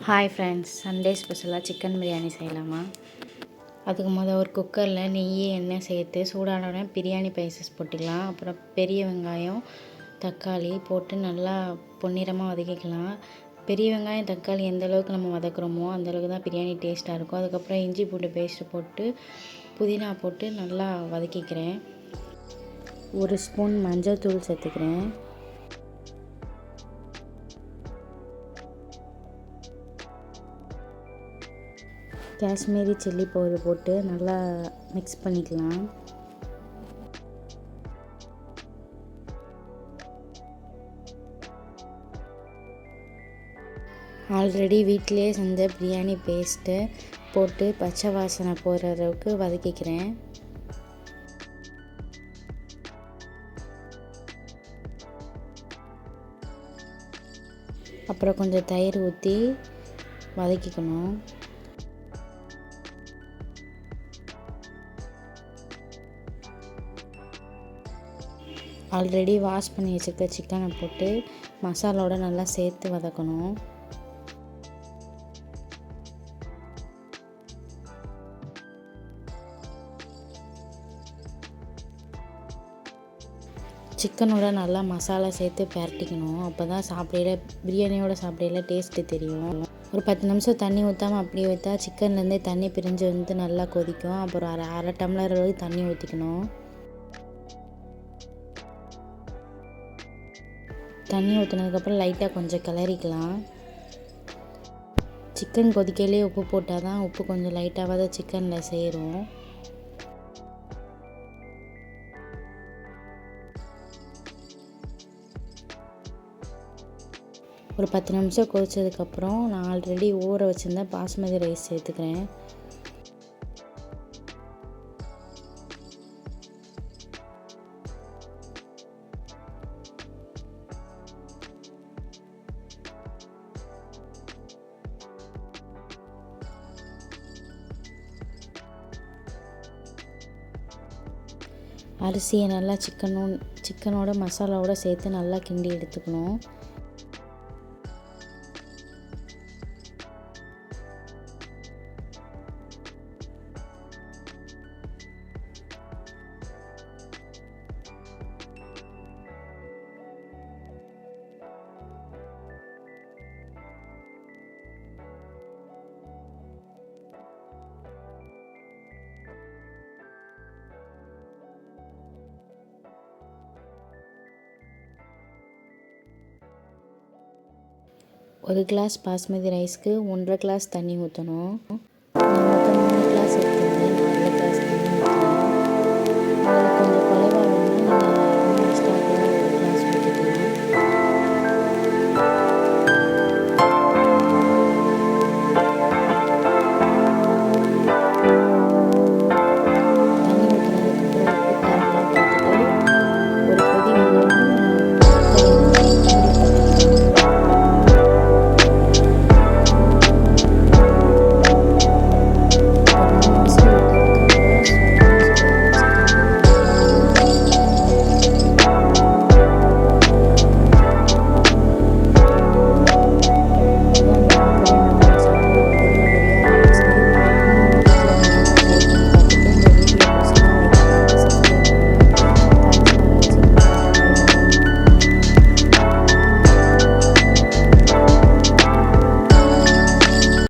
Hi friends, Sunday ஸ்பெஷலாக chicken biryani செய்யலாமா? அதுக்கு ஒரு குக்கரில் நெய் எண்ணெய் சேர்த்து சூடானோடனே பிரியாணி ஸ்பைசஸ் போட்டுக்கலாம். அப்புறம் பெரிய வெங்காயம் தக்காளி போட்டு நல்லா பொன்னிறமாக வதக்கிக்கலாம். பெரிய வெங்காயம் தக்காளி எந்த அளவுக்கு நம்ம வதக்குறோமோ அந்தளவுக்கு தான் பிரியாணி டேஸ்ட்டாக இருக்கும். அதுக்கப்புறம் இஞ்சி பூண்டு பேஸ்ட்டு போட்டு புதினா போட்டு நல்லா வதக்கிக்கிறேன். 1 ஸ்பூன் மஞ்சள் தூள் சேர்த்துக்கிறேன். காஷ்மீரி சில்லி பவுடர் போட்டு நல்லா மிக்ஸ் பண்ணிக்கலாம். ஆல்ரெடி வீட்டிலே செஞ்ச பிரியாணி பேஸ்ட்டு போட்டு பச்சை வாசனை போகிற அளவுக்கு வதக்கிக்கிறேன். அப்புறம் கொஞ்சம் தயிர் ஊற்றி வதக்கிக்கணும். ஆல்ரெடி வாஷ் பண்ணி வச்சுருக்க சிக்கனை போட்டு மசாலாவோட நல்லா சேர்த்து வதக்கணும். சிக்கனோட நல்லா மசாலா சேர்த்து பரட்டிக்கணும். அப்போ தான் பிரியாணியோட சாப்பிடையில டேஸ்ட்டு தெரியும். ஒரு 10 நிமிஷம் தண்ணி ஊற்றாமல் அப்படியே வைத்தா சிக்கன்லேருந்தே தண்ணி பிரிஞ்சு வந்து நல்லா கொதிக்கும். அப்புறம் அரை டம்ளர் அளவுக்கு தண்ணி ஊற்றிக்கணும். தண்ணி ஊற்றினதுக்கப்புறம் லைட்டாக கொஞ்சம் கிளறிக்கலாம். சிக்கன் கொதிக்கையிலே உப்பு போட்டால் தான் உப்பு கொஞ்சம் லைட்டாக தான் சிக்கனில் சேரும். ஒரு 10 நிமிஷம் கொதிச்சதுக்கப்புறம் நான் ஆல்ரெடி ஊற வச்சுருந்தேன் பாஸ்மதி ரைஸ் சேர்த்துக்கிறேன். அரிசியை நல்லா சிக்கனோட மசாலாவோட சேர்த்து நல்லா கிண்டி எடுத்துக்கணும். ஒரு கிளாஸ் பாஸ்மதி ரைஸ்க்கு 1.5 கிளாஸ் தண்ணி ஊற்றணும். நான் மொத்தம் 3